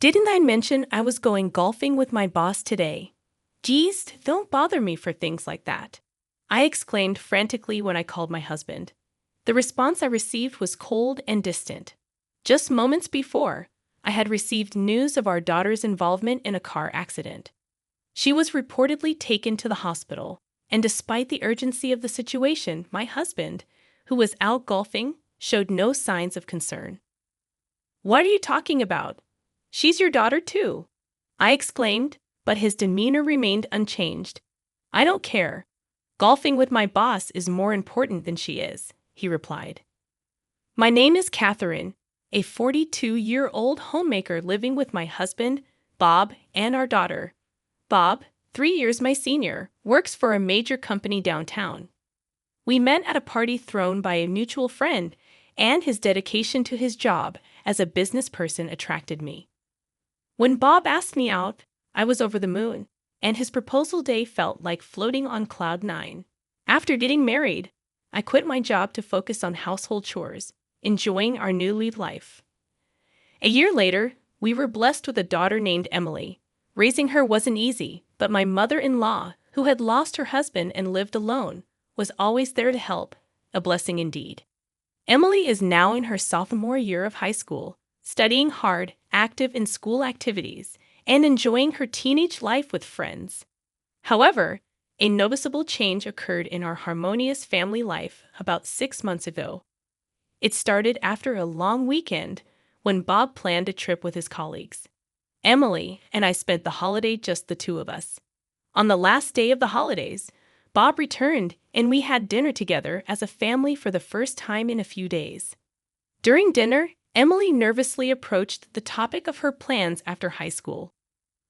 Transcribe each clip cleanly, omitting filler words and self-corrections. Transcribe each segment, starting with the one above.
Didn't I mention I was going golfing with my boss today? Geez, don't bother me for things like that, I exclaimed frantically when I called my husband. The response I received was cold and distant. Just moments before, I had received news of our daughter's involvement in a car accident. She was reportedly taken to the hospital, and despite the urgency of the situation, my husband, who was out golfing, showed no signs of concern. "What are you talking about? She's your daughter too," I exclaimed, but his demeanor remained unchanged. "I don't care. Golfing with my boss is more important than she is," he replied. My name is Catherine, a 42-year-old homemaker living with my husband, Bob, and our daughter. Bob, 3 years my senior, works for a major company downtown. We met at a party thrown by a mutual friend, and his dedication to his job as a business person attracted me. When Bob asked me out, I was over the moon, and his proposal day felt like floating on cloud 9. After getting married, I quit my job to focus on household chores, enjoying our newly life. A year later, we were blessed with a daughter named Emily. Raising her wasn't easy, but my mother-in-law, who had lost her husband and lived alone, was always there to help, a blessing indeed. Emily is now in her sophomore year of high school, studying hard, active in school activities, and enjoying her teenage life with friends. However, a noticeable change occurred in our harmonious family life about 6 months ago. It started after a long weekend when Bob planned a trip with his colleagues. Emily and I spent the holiday just the two of us. On the last day of the holidays, Bob returned and we had dinner together as a family for the first time in a few days. During dinner, Emily nervously approached the topic of her plans after high school.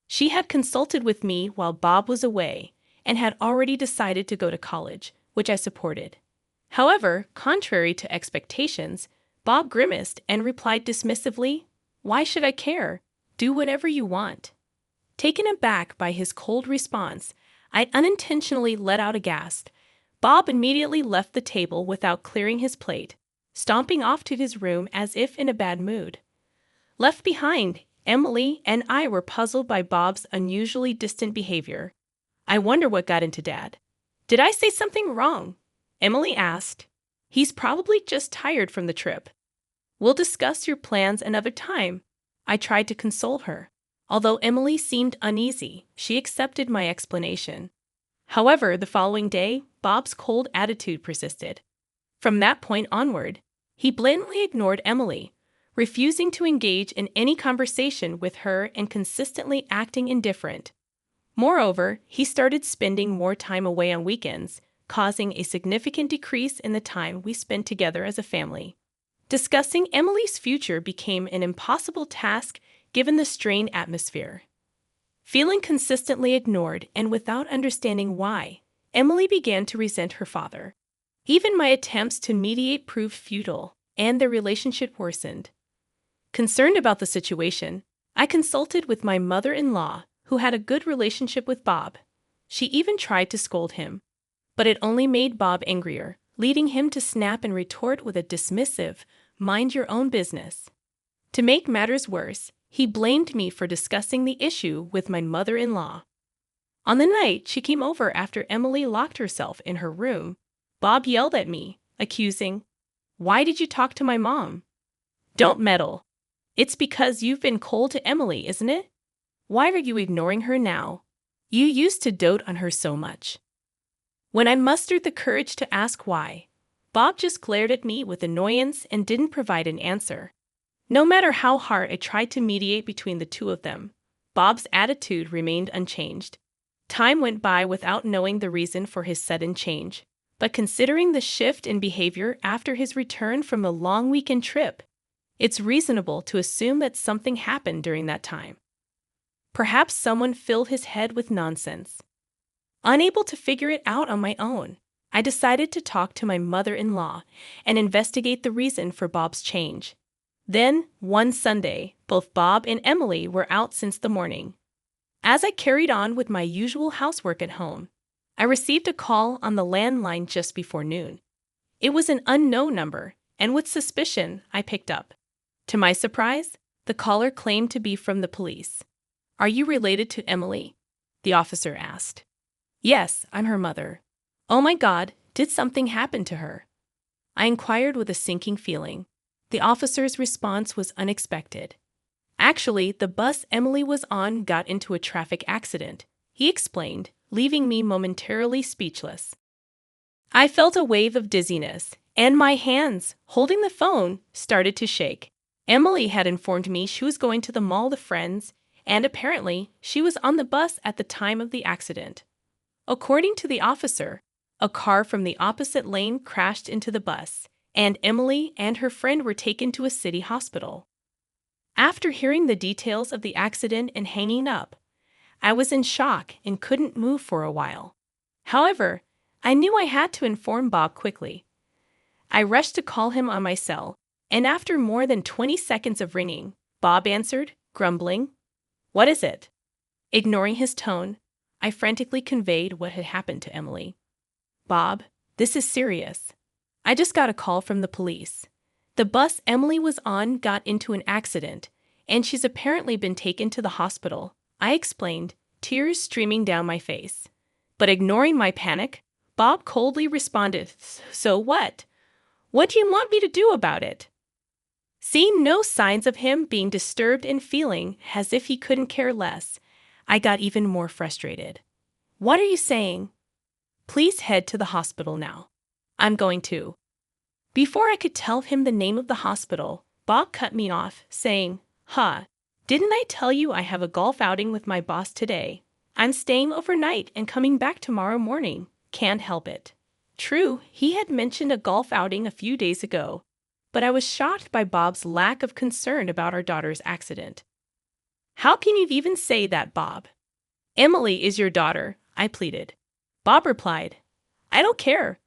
She had consulted with me while Bob was away and had already decided to go to college, which I supported. However, contrary to expectations, Bob grimaced and replied dismissively, "Why should I care? Do whatever you want." Taken aback by his cold response, I unintentionally let out a gasp. Bob immediately left the table without clearing his plate, stomping off to his room as if in a bad mood. Left behind, Emily and I were puzzled by Bob's unusually distant behavior. "I wonder what got into Dad. Did I say something wrong?" Emily asked. "He's probably just tired from the trip. We'll discuss your plans another time." I tried to console her. Although Emily seemed uneasy, she accepted my explanation. However, the following day, Bob's cold attitude persisted. From that point onward, he blatantly ignored Emily, refusing to engage in any conversation with her and consistently acting indifferent. Moreover, he started spending more time away on weekends, causing a significant decrease in the time we spent together as a family. Discussing Emily's future became an impossible task given the strained atmosphere. Feeling consistently ignored and without understanding why, Emily began to resent her father. Even my attempts to mediate proved futile, and their relationship worsened. Concerned about the situation, I consulted with my mother-in-law, who had a good relationship with Bob. She even tried to scold him, but it only made Bob angrier, leading him to snap and retort with a dismissive, "Mind your own business." To make matters worse, he blamed me for discussing the issue with my mother-in-law. On the night she came over after Emily locked herself in her room, Bob yelled at me, accusing, "Why did you talk to my mom?" "Don't meddle. It's because you've been cold to Emily, isn't it? Why are you ignoring her now? You used to dote on her so much." When I mustered the courage to ask why, Bob just glared at me with annoyance and didn't provide an answer. No matter how hard I tried to mediate between the two of them, Bob's attitude remained unchanged. Time went by without knowing the reason for his sudden change, but considering the shift in behavior after his return from a long weekend trip, it's reasonable to assume that something happened during that time. Perhaps someone filled his head with nonsense. Unable to figure it out on my own, I decided to talk to my mother-in-law and investigate the reason for Bob's change. Then, one Sunday, both Bob and Emily were out since the morning. As I carried on with my usual housework at home, I received a call on the landline just before noon. It was an unknown number, and with suspicion, I picked up. To my surprise, The caller claimed to be from the police. Are you related to Emily? The officer asked. Yes, I'm her mother. Oh my God, did something happen to her? I inquired with a sinking feeling. The officer's response was unexpected. Actually, the bus Emily was on got into a traffic accident, he explained, leaving me momentarily speechless. I felt a wave of dizziness, and my hands, holding the phone, started to shake. Emily had informed me she was going to the mall with friends, and apparently she was on the bus at the time of the accident. According to the officer, a car from the opposite lane crashed into the bus, and Emily and her friend were taken to a city hospital. After hearing the details of the accident and hanging up, I was in shock and couldn't move for a while. However, I knew I had to inform Bob quickly. I rushed to call him on my cell, and after more than 20 seconds of ringing, Bob answered, grumbling, "What is it?" Ignoring his tone, I frantically conveyed what had happened to Emily. "Bob, this is serious. I just got a call from the police. The bus Emily was on got into an accident, and she's apparently been taken to the hospital," I explained, tears streaming down my face. But ignoring my panic, Bob coldly responded, "So what? What do you want me to do about it?" Seeing no signs of him being disturbed and feeling as if he couldn't care less, I got even more frustrated. "What are you saying?" "Please head to the hospital now." "I'm going to." Before I could tell him the name of the hospital, Bob cut me off, saying, Didn't I tell you I have a golf outing with my boss today? I'm staying overnight and coming back tomorrow morning. Can't help it." True, he had mentioned a golf outing a few days ago, but I was shocked by Bob's lack of concern about our daughter's accident. "How can you even say that, Bob?" "Emily is your daughter," I pleaded. Bob replied, "I don't care.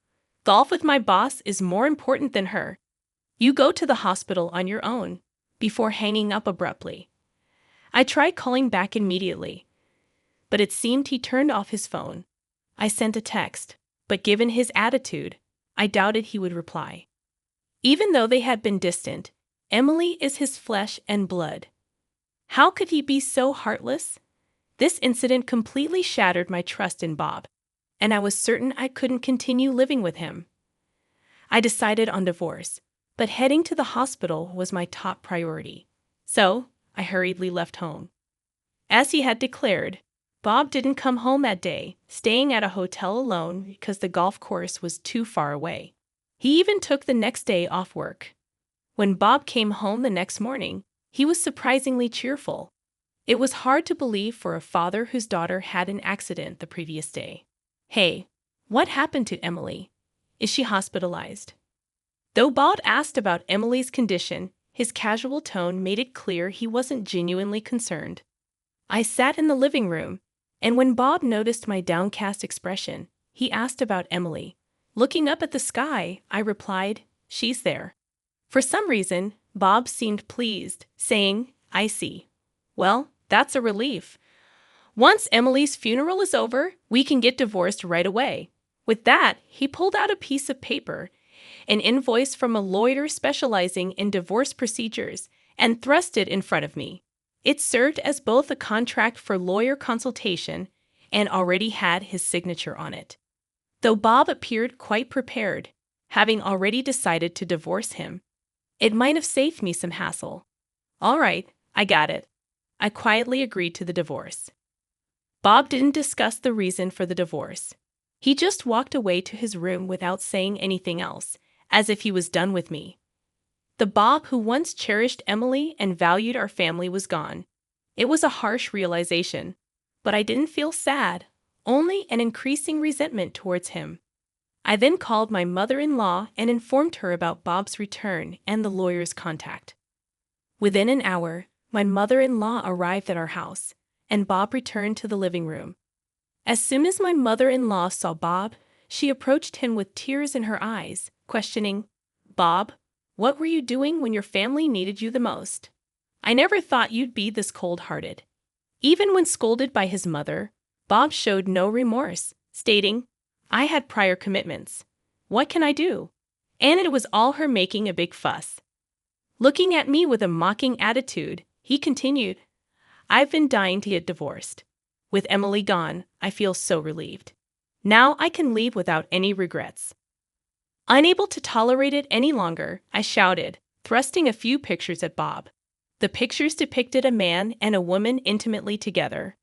Golf with my boss is more important than her. You go to the hospital on your own," before hanging up abruptly. I tried calling back immediately, but it seemed he turned off his phone. I sent a text, but given his attitude, I doubted he would reply. Even though they had been distant, Emily is his flesh and blood. How could he be so heartless? This incident completely shattered my trust in Bob, and I was certain I couldn't continue living with him. I decided on divorce, but heading to the hospital was my top priority. So, I hurriedly left home. As he had declared, Bob didn't come home that day, staying at a hotel alone because the golf course was too far away. He even took the next day off work. When Bob came home the next morning, he was surprisingly cheerful. It was hard to believe for a father whose daughter had an accident the previous day. "Hey, what happened to Emily? Is she hospitalized?" Though Bob asked about Emily's condition, his casual tone made it clear he wasn't genuinely concerned. I sat in the living room, and when Bob noticed my downcast expression, he asked about Emily. Looking up at the sky, I replied, "She's there." For some reason, Bob seemed pleased, saying, "I see. Well, that's a relief. Once Emily's funeral is over, we can get divorced right away." With that, he pulled out a piece of paper, an invoice from a lawyer specializing in divorce procedures, and thrust it in front of me. It served as both a contract for lawyer consultation and already had his signature on it. Though Bob appeared quite prepared, having already decided to divorce him, it might have saved me some hassle. "All right, I got it." I quietly agreed to the divorce. Bob didn't discuss the reason for the divorce. He just walked away to his room without saying anything else, as if he was done with me. The Bob who once cherished Emily and valued our family was gone. It was a harsh realization, but I didn't feel sad, only an increasing resentment towards him. I then called my mother-in-law and informed her about Bob's return and the lawyer's contact. Within an hour, my mother-in-law arrived at our house, and Bob returned to the living room. As soon as my mother-in-law saw Bob, she approached him with tears in her eyes, questioning, "Bob, what were you doing when your family needed you the most? I never thought you'd be this cold-hearted." Even when scolded by his mother, Bob showed no remorse, stating, "I had prior commitments. What can I do?" And it was all her making a big fuss. Looking at me with a mocking attitude, he continued, "I've been dying to get divorced. With Emily gone, I feel so relieved. Now I can leave without any regrets." Unable to tolerate it any longer, I shouted, thrusting a few pictures at Bob. The pictures depicted a man and a woman intimately together.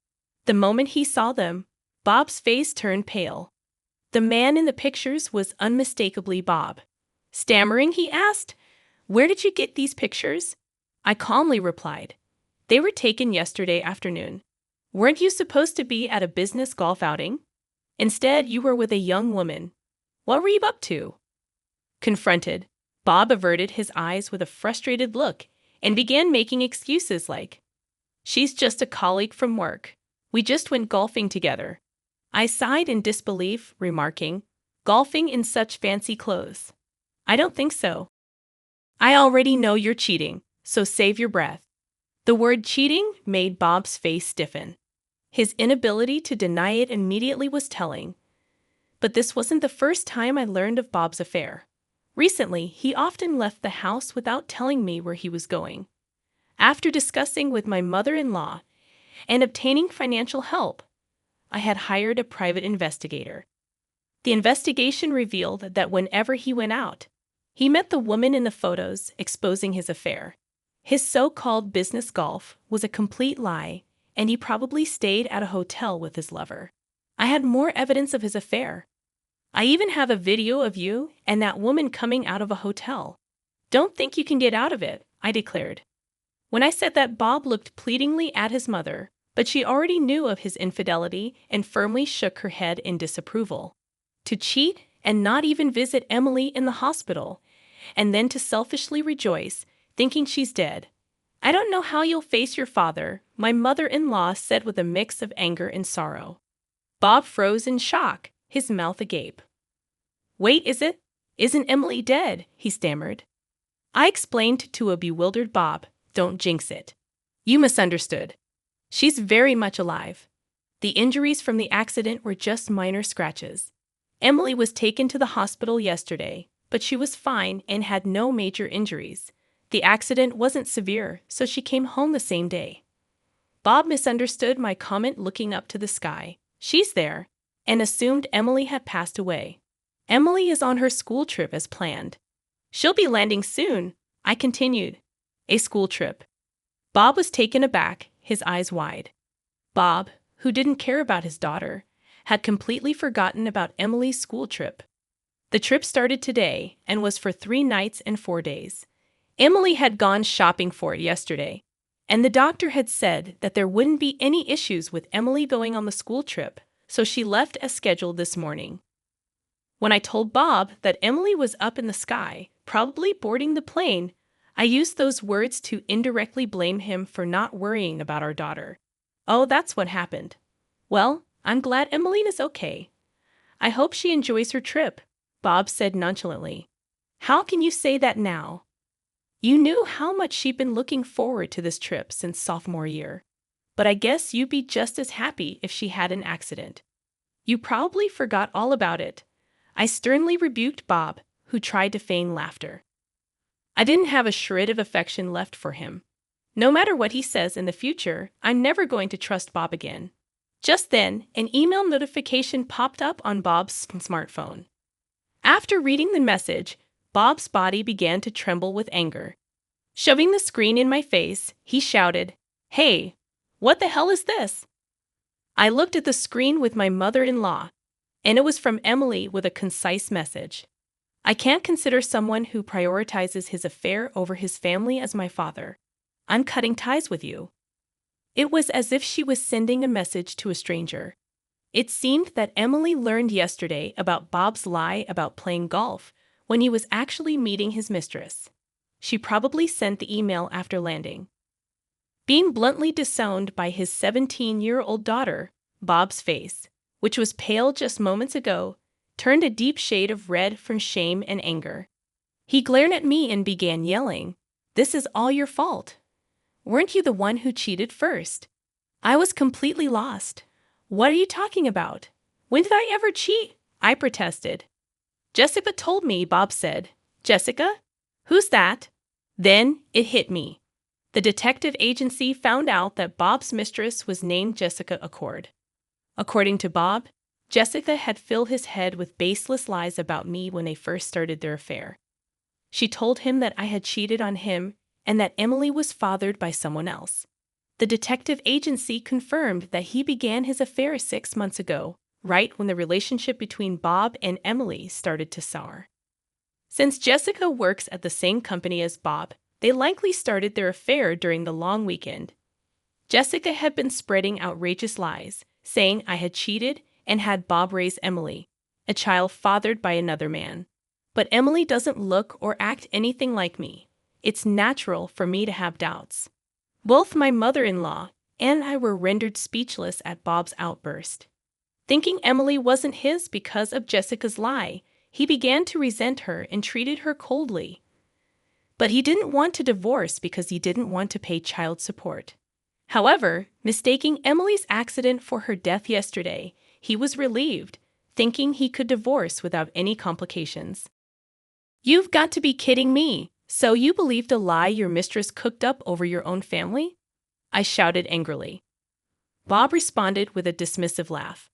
The moment he saw them, Bob's face turned pale. The man in the pictures was unmistakably Bob. Stammering, he asked, "Where did you get these pictures?" I calmly replied, "They were taken yesterday afternoon. Weren't you supposed to be at a business golf outing? Instead, you were with a young woman. What were you up to?" Confronted, Bob averted his eyes with a frustrated look and began making excuses like, "She's just a colleague from work. We just went golfing together." I sighed in disbelief, remarking, "Golfing in such fancy clothes? I don't think so." "I already know you're cheating, so save your breath." The word cheating made Bob's face stiffen. His inability to deny it immediately was telling. But this wasn't the first time I learned of Bob's affair. Recently, he often left the house without telling me where he was going. After discussing with my mother-in-law and obtaining financial help, I had hired a private investigator. The investigation revealed that whenever he went out, he met the woman in the photos exposing his affair. His so-called business golf was a complete lie, and he probably stayed at a hotel with his lover. I had more evidence of his affair. I even have a video of you and that woman coming out of a hotel. Don't think you can get out of it, I declared. When I said that, Bob looked pleadingly at his mother, but she already knew of his infidelity and firmly shook her head in disapproval. To cheat and not even visit Emily in the hospital, and then to selfishly rejoice, thinking she's dead. "I don't know how you'll face your father," my mother-in-law said with a mix of anger and sorrow. Bob froze in shock, his mouth agape. "Wait, Isn't Emily dead?" he stammered. I explained to a bewildered Bob, "Don't jinx it. You misunderstood. She's very much alive. The injuries from the accident were just minor scratches. Emily was taken to the hospital yesterday, but she was fine and had no major injuries. The accident wasn't severe, so she came home the same day." Bob misunderstood my comment, looking up to the sky. "She's there," and assumed Emily had passed away. "Emily is on her school trip as planned. She'll be landing soon," I continued. "A school trip?" Bob was taken aback, his eyes wide. Bob, who didn't care about his daughter, had completely forgotten about Emily's school trip. The trip started today and was for 3 nights and 4 days. Emily had gone shopping for it yesterday, and the doctor had said that there wouldn't be any issues with Emily going on the school trip, so she left as scheduled this morning. When I told Bob that Emily was up in the sky, probably boarding the plane, I used those words to indirectly blame him for not worrying about our daughter. "Oh, that's what happened. Well, I'm glad Emmeline is okay. I hope she enjoys her trip," Bob said nonchalantly. "How can you say that now? You knew how much she'd been looking forward to this trip since sophomore year. But I guess you'd be just as happy if she had an accident. You probably forgot all about it," I sternly rebuked Bob, who tried to feign laughter. I didn't have a shred of affection left for him. No matter what he says in the future, I'm never going to trust Bob again. Just then, an email notification popped up on Bob's smartphone. After reading the message, Bob's body began to tremble with anger. Shoving the screen in my face, he shouted, "Hey, what the hell is this?" I looked at the screen with my mother-in-law, and it was from Emily with a concise message. "I can't consider someone who prioritizes his affair over his family as my father. I'm cutting ties with you." It was as if she was sending a message to a stranger. It seemed that Emily learned yesterday about Bob's lie about playing golf when he was actually meeting his mistress. She probably sent the email after landing. Being bluntly disowned by his 17-year-old daughter, Bob's face, which was pale just moments ago, turned a deep shade of red from shame and anger. He glared at me and began yelling, "This is all your fault. Weren't you the one who cheated first?" I was completely lost. "What are you talking about? When did I ever cheat?" I protested. "Jessica told me," Bob said. "Jessica? Who's that?" Then it hit me. The detective agency found out that Bob's mistress was named Jessica Accord. According to Bob, Jessica had filled his head with baseless lies about me when they first started their affair. She told him that I had cheated on him and that Emily was fathered by someone else. The detective agency confirmed that he began his affair 6 months ago, right when the relationship between Bob and Emily started to sour. Since Jessica works at the same company as Bob, they likely started their affair during the long weekend. Jessica had been spreading outrageous lies, saying I had cheated and had Bob raise Emily, a child fathered by another man. But Emily doesn't look or act anything like me. It's natural for me to have doubts. Both my mother-in-law and I were rendered speechless at Bob's outburst. Thinking Emily wasn't his because of Jessica's lie, he began to resent her and treated her coldly. But he didn't want to divorce because he didn't want to pay child support. However, mistaking Emily's accident for her death yesterday, he was relieved, thinking he could divorce without any complications. "You've got to be kidding me! So you believed a lie your mistress cooked up over your own family?" I shouted angrily. Bob responded with a dismissive laugh.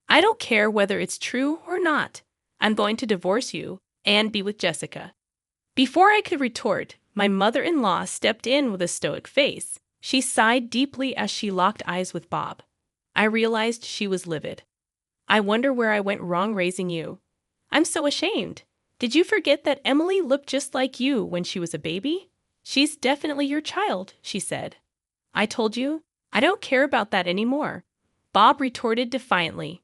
"I don't care whether it's true or not. I'm going to divorce you and be with Jessica." Before I could retort, my mother-in-law stepped in with a stoic face. She sighed deeply as she locked eyes with Bob. I realized she was livid. "I wonder where I went wrong raising you. I'm so ashamed. Did you forget that Emily looked just like you when she was a baby? She's definitely your child," she said. "I told you, I don't care about that anymore," Bob retorted defiantly.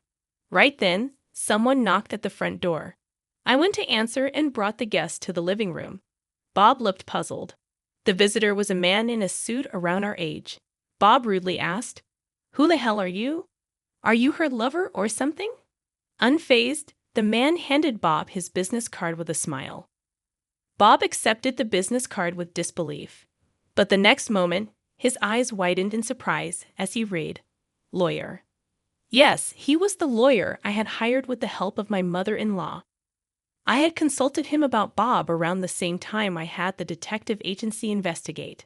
Right then, someone knocked at the front door. I went to answer and brought the guest to the living room. Bob looked puzzled. The visitor was a man in a suit around our age. Bob rudely asked, "Who the hell are you? Are you her lover or something?" Unfazed, the man handed Bob his business card with a smile. Bob accepted the business card with disbelief. But the next moment, his eyes widened in surprise as he read, "Lawyer." Yes, he was the lawyer I had hired with the help of my mother-in-law. I had consulted him about Bob around the same time I had the detective agency investigate.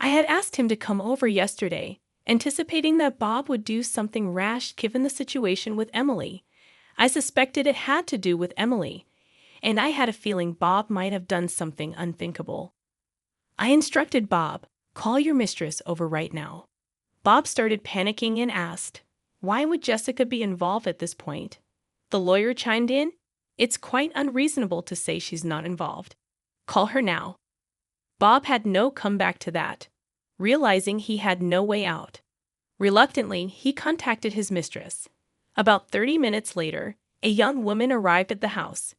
I had asked him to come over yesterday, anticipating that Bob would do something rash given the situation with Emily. I suspected it had to do with Emily, and I had a feeling Bob might have done something unthinkable. I instructed Bob, "Call your mistress over right now." Bob started panicking and asked, "Why would Jessica be involved at this point?" The lawyer chimed in, "It's quite unreasonable to say she's not involved. Call her now." Bob had no comeback to that, realizing he had no way out. Reluctantly, he contacted his mistress. About 30 minutes later, a young woman arrived at the house.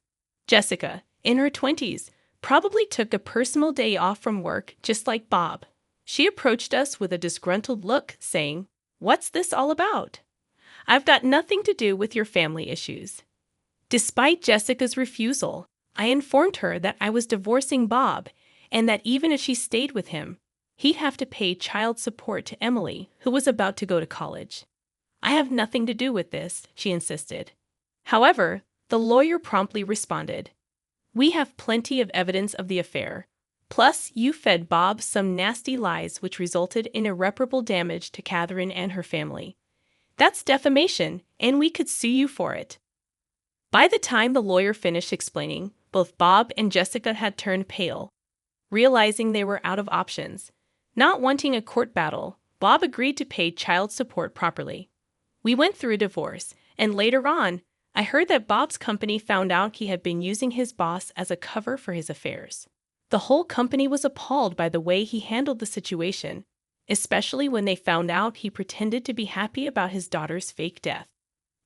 Jessica, in her 20s, probably took a personal day off from work just like Bob. She approached us with a disgruntled look, saying, "What's this all about? I've got nothing to do with your family issues." Despite Jessica's refusal, I informed her that I was divorcing Bob and that even if she stayed with him, he'd have to pay child support to Emily, who was about to go to college. "I have nothing to do with this," she insisted. However, the lawyer promptly responded, "We have plenty of evidence of the affair. Plus, you fed Bob some nasty lies which resulted in irreparable damage to Catherine and her family. That's defamation, and we could sue you for it." By the time the lawyer finished explaining, both Bob and Jessica had turned pale. Realizing they were out of options, not wanting a court battle, Bob agreed to pay child support properly. We went through a divorce, and later on, I heard that Bob's company found out he had been using his boss as a cover for his affairs. The whole company was appalled by the way he handled the situation, especially when they found out he pretended to be happy about his daughter's fake death.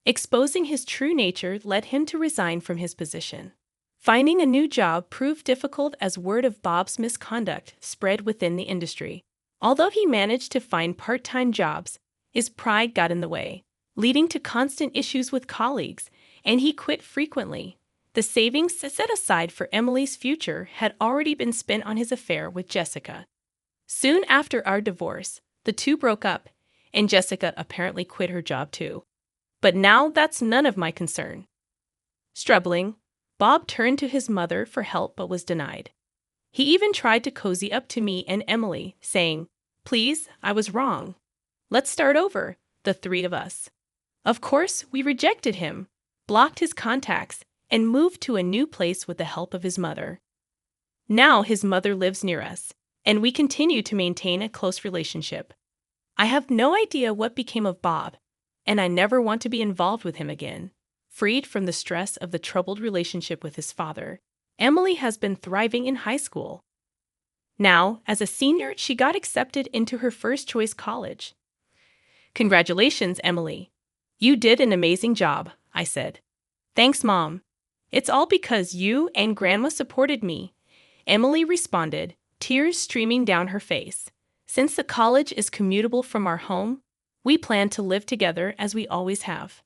Exposing his true nature led him to resign from his position. Finding a new job proved difficult as word of Bob's misconduct spread within the industry. Although he managed to find part-time jobs, his pride got in the way, leading to constant issues with colleagues, and he quit frequently. The savings set aside for Emily's future had already been spent on his affair with Jessica. Soon after our divorce, the two broke up, and Jessica apparently quit her job too. But now that's none of my concern. Struggling, Bob turned to his mother for help but was denied. He even tried to cozy up to me and Emily, saying, "Please, I was wrong. Let's start over, the three of us." Of course, we rejected him, blocked his contacts, and moved to a new place with the help of his mother. Now his mother lives near us, and we continue to maintain a close relationship. I have no idea what became of Bob, and I never want to be involved with him again. Freed from the stress of the troubled relationship with his father, Emily has been thriving in high school. Now, as a senior, she got accepted into her first-choice college. "Congratulations, Emily. You did an amazing job," I said. "Thanks, Mom. It's all because you and Grandma supported me," Emily responded, tears streaming down her face. "Since the college is commutable from our home, we plan to live together as we always have."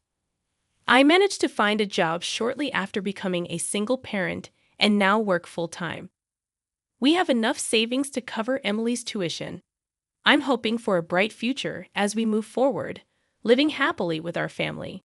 I managed to find a job shortly after becoming a single parent and now work full-time. We have enough savings to cover Emily's tuition. I'm hoping for a bright future as we move forward, living happily with our family.